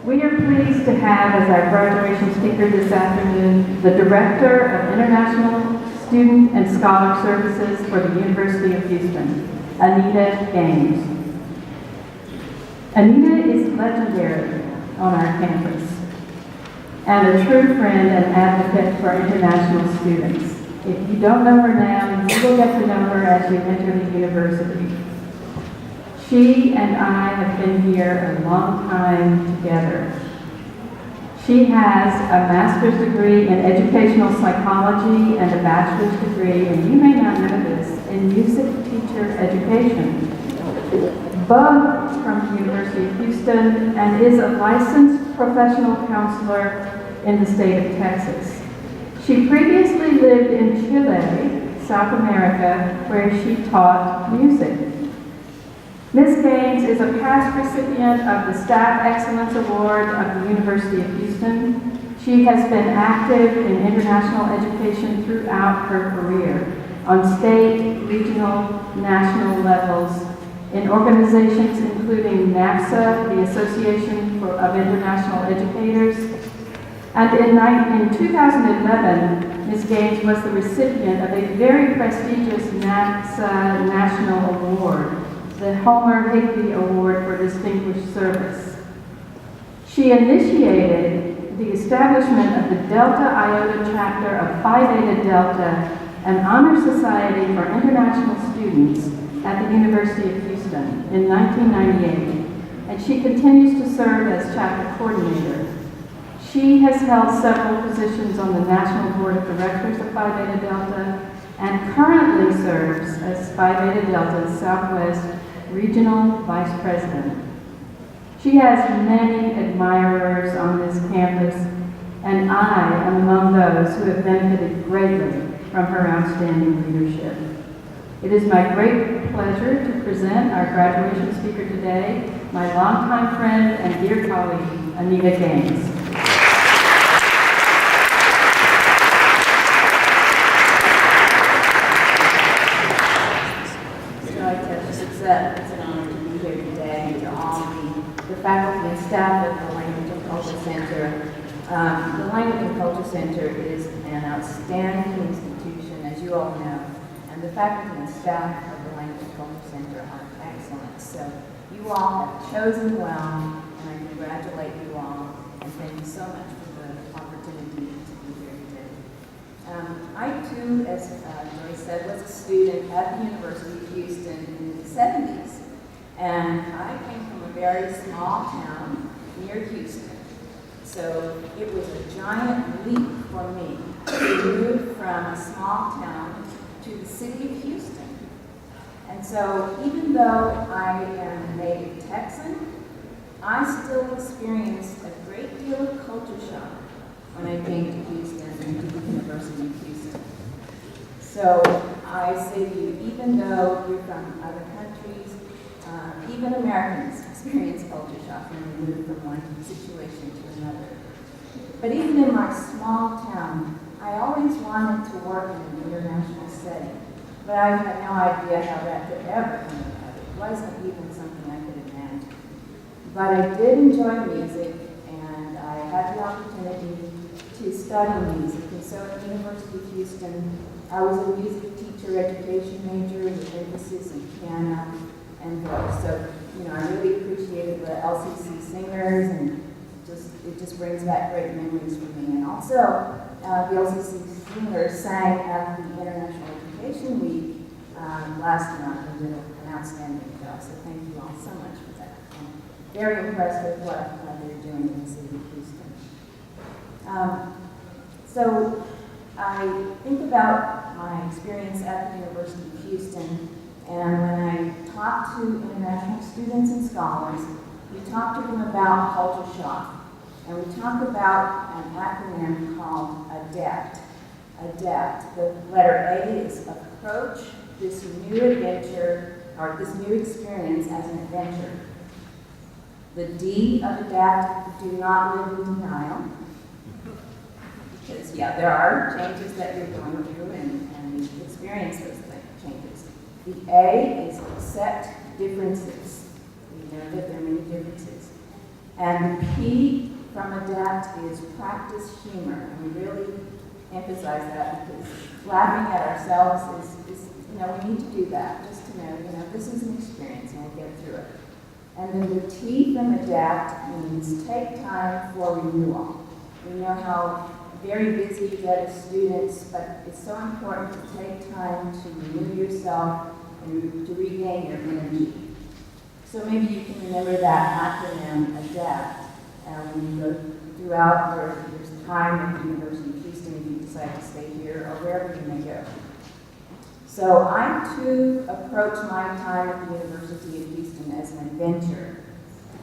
We are pleased to have as our graduation speaker this afternoon the Director of International Student and Scholar Services for the University of Houston, Anita Gaines. Anita is legendary on our campus and a true friend and advocate for international students. If you don't know her now, you will get to know her as you enter the university. She and I have been here a long time together. She has a master's degree in educational psychology and a bachelor's degree, and you may not know this, in music teacher education, both from the University of Houston, and is a licensed professional counselor in the state of Texas. She previously lived in Chile, South America, where she taught music. Ms. Gaines is a past recipient of the Staff Excellence Award of the University of Houston. She has been active in international education throughout her career, on state, regional, national levels, in organizations including NAFSA, the Association of International Educators, and in 2011, Ms. Gaines was the recipient of a very prestigious NAFSA National Award, the Homer Higby Award for Distinguished Service. She initiated the establishment of the Delta Iota chapter of Phi Beta Delta, an honor society for international students at the University of Houston in 1998, and she continues to serve as chapter coordinator. She has held several positions on the National Board of Directors of Phi Beta Delta and currently serves as Phi Beta Delta's Southwest Regional Vice President. She has many admirers on this campus, and I am among those who have benefited greatly from her outstanding leadership. It is my great pleasure to present our graduation speaker today, my longtime friend and dear colleague, Anita Gaines. It's an honor to be here today, to all the faculty and staff of the Language and Culture Center. The Language and Culture Center is an outstanding institution, as you all know, and the faculty and staff of the Language and Culture Center are excellent. So you all have chosen well, and I congratulate you all, and thank you so much for the opportunity to be here today. I too, as Joy said, was a student at the University of Houston in the 70s. And I came from a very small town near Houston. So it was a giant leap for me to move from a small town to the city of Houston. And so even though I am a native Texan, I still experienced a great deal of culture shock when I came to Houston and to the University of Houston. So I say to you, even though you're from other countries, even Americans experience culture shock when we move from one situation to another. But even in my small town, I always wanted to work in an international setting. But I had no idea how that could ever come about. It wasn't even something I could imagine. But I did enjoy music, and I had the opportunity to study music. And so at the University of Houston, I was a music teacher education major with emphasis in piano and voice. So, I really appreciated the LCC singers, and it just brings back great memories for me. And also, the LCC singers sang at the International Education Week last month and did an outstanding job. So thank you all so much for that. I'm very impressed with what they're doing in the city of Houston. So I think about my experience at the University of Houston, and when I talk to international students and scholars, we talk to them about culture shock. And we talk about an acronym called ADAPT. ADAPT. The letter A is approach this new adventure, or this new experience as an adventure. The D of ADAPT, do not live in denial. Because, there are changes that you're going through, and we experience those changes. The A is accept differences. We know that there are many differences. And the P from ADAPT is practice humor. And we really emphasize that because laughing at ourselves is we need to do that just to know, this is an experience and we'll get through it. And then the T from ADAPT means take time for renewal. We know how very busy you get as students, but it's so important to take time to renew yourself and to regain your energy. So maybe you can remember that acronym ADAPT when you go throughout your time at the University of Houston if you decide to stay here or wherever you may go. So I too approach my time at the University of Houston as an adventure.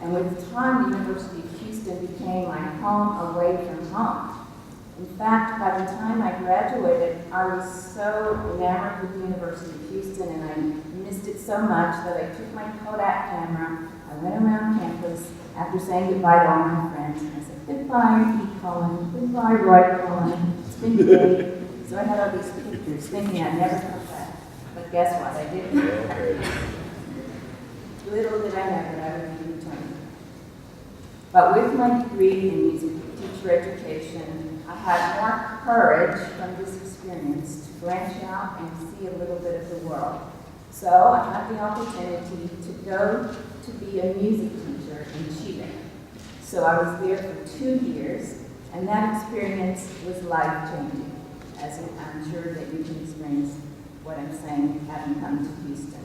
And with time, the University of Houston became my home away from home. In fact, by the time I graduated, I was so enamored with the University of Houston and I missed it so much that I took my Kodak camera, I went around campus after saying goodbye to all my friends, and I said, goodbye, Pete Cullen, goodbye, Roy Cullen, it's been great. So I had all these pictures thinking I'd never come back. But guess what, I didn't. Little did I know that I would be returning. But with my degree in music teacher education, I had more courage from this experience to branch out and see a little bit of the world. So I had the opportunity to go to be a music teacher in Chile. So I was there for 2 years, and that experience was life-changing, as I'm sure that you can experience what I'm saying having come to Houston.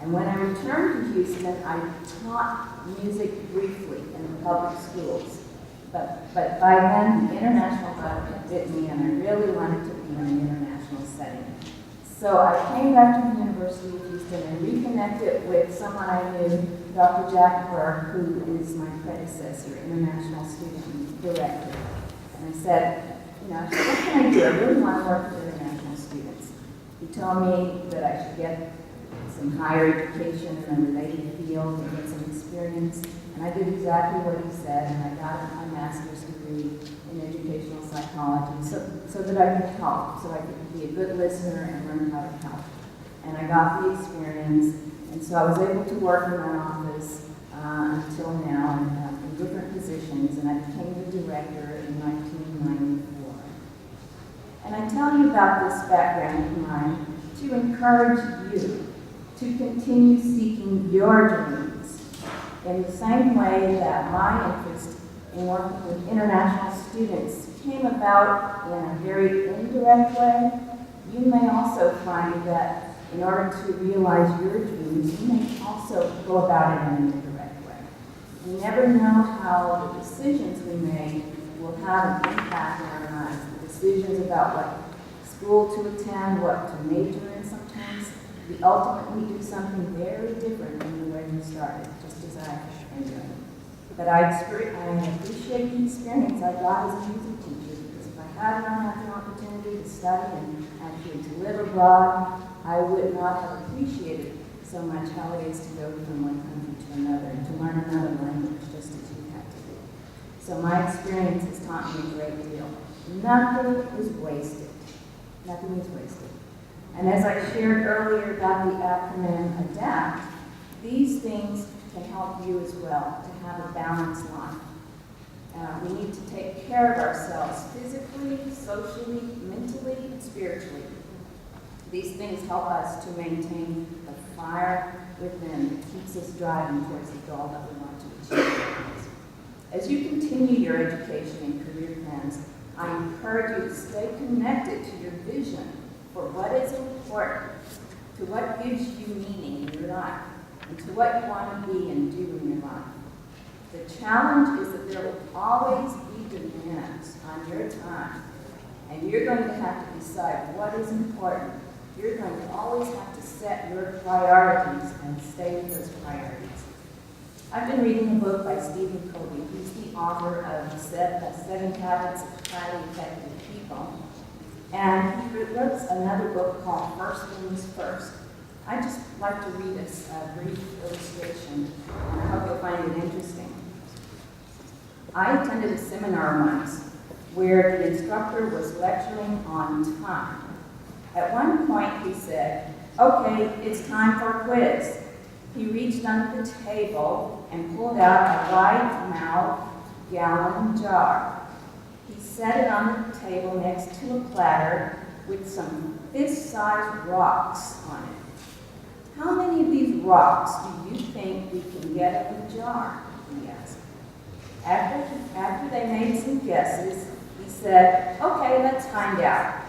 And when I returned to Houston, I taught music briefly in the public schools. But by then, the international bug had bit me, and I really wanted to be in an international setting. So I came back to the University of Houston and reconnected with someone I knew, Dr. Jack Burke, who is my predecessor, International Student Director. And I said, what can I do? I really want to work with international students. He told me that I should get some higher education in a related field and get some experience. And I did exactly what he said, and I got my master's degree in educational psychology so that I could help, so I could be a good listener and learn how to help. And I got the experience, and so I was able to work in that office until now in different positions, and I became the director in 1994. And I tell you about this background of mine to encourage you to continue seeking your dreams in the same way that my interest in working with international students came about in a very indirect way. You may also find that in order to realize your dreams, you may also go about it in an indirect way. We never know how the decisions we make will have an impact on our lives. The decisions about what school to attend, what to major in sometimes, we ultimately do something very different than the way we started, just as I am doing. But I appreciate the experience I got as a music teacher, because if I had not had the opportunity to study and actually to live abroad, I would not have appreciated so much how it is to go from one country to another and to learn another language, just as you had to do. So my experience has taught me a great deal. Nothing is wasted. Nothing is wasted. And as I shared earlier about the acronym ADAPT, these things can help you as well to have a balanced life. We need to take care of ourselves physically, socially, mentally, and spiritually. These things help us to maintain the fire within that keeps us driving towards the goal that we want to achieve. As you continue your education and career plans, I encourage you to stay connected to your vision for what is important, to what gives you meaning in your life, and to what you want to be and do in your life. The challenge is that there will always be demands on your time, and you're going to have to decide what is important. You're going to always have to set your priorities and stay with those priorities. I've been reading a book by Stephen Covey. He's the author of Seven Habits of Highly Effective People. And he wrote another book called First Things First. I'd just like to read a brief illustration, and I hope you'll find it interesting. I attended a seminar once where the instructor was lecturing on time. At one point he said, "Okay, it's time for a quiz. He reached under the table and pulled out a wide-mouthed gallon jar. He set it on the table next to a platter with some fist-sized rocks on it. How many of these rocks do you think we can get in the jar? He asked. After they made some guesses, he said, okay, let's find out.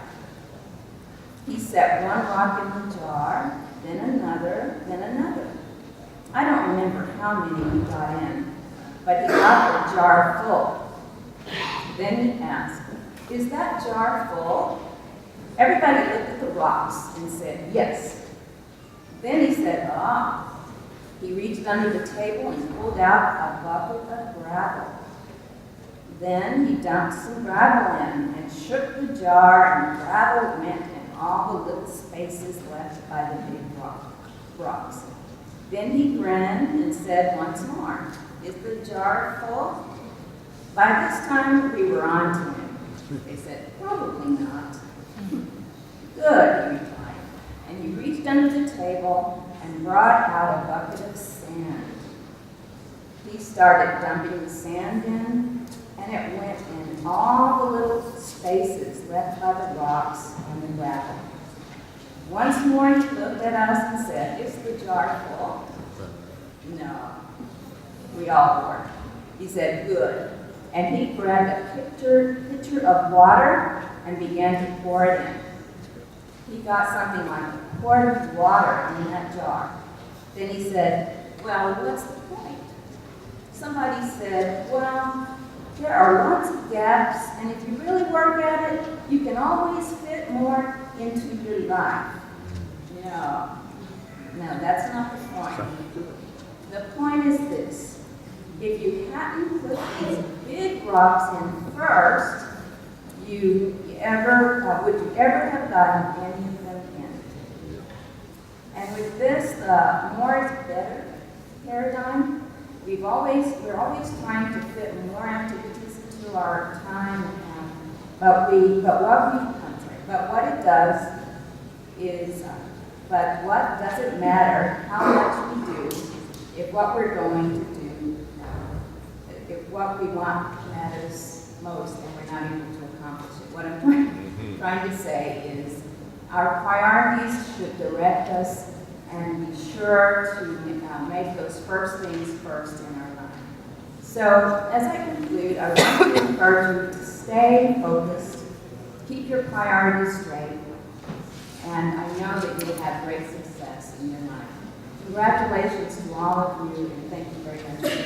He set one rock in the jar, then another, then another. I don't remember how many he got in, but he got the jar full. Then he asked, is that jar full? Everybody looked at the rocks and said, yes. Then he said, ah. He reached under the table and pulled out a bucket of gravel. Then he dumped some gravel in and shook the jar, and the gravel went in all the little spaces left by the big rocks. Then he grinned and said once more, is the jar full? By this time, we were on to him. They said, probably not. Good, he replied. And he reached under the table and brought out a bucket of sand. He started dumping the sand in, and it went in all the little spaces left by the rocks and the gravel. Once more he looked at us and said, is the jar full? No. We all were. He said, good. And he grabbed a pitcher of water and began to pour it in. He got something like a quart of water in that jar. Then he said, well, what's the point? Somebody said, well, there are lots of gaps, and if you really work at it, you can always fit more into your life. No, that's not the point. The point is this. If you hadn't put these big rocks in first, would you ever have gotten any of them in? And with this, the more is better paradigm, we're always trying to fit more activities into our time, but what it does is, but what does it matter how much we do if what we're going to do, if what we want matters most and we're not able to accomplish it. What I'm trying to say is our priorities should direct us and be sure to make those first things first in our life. So as I conclude, I want to encourage you to stay focused, keep your priorities straight, and I know that you'll have great success in your life. Congratulations to all of you, and thank you very much.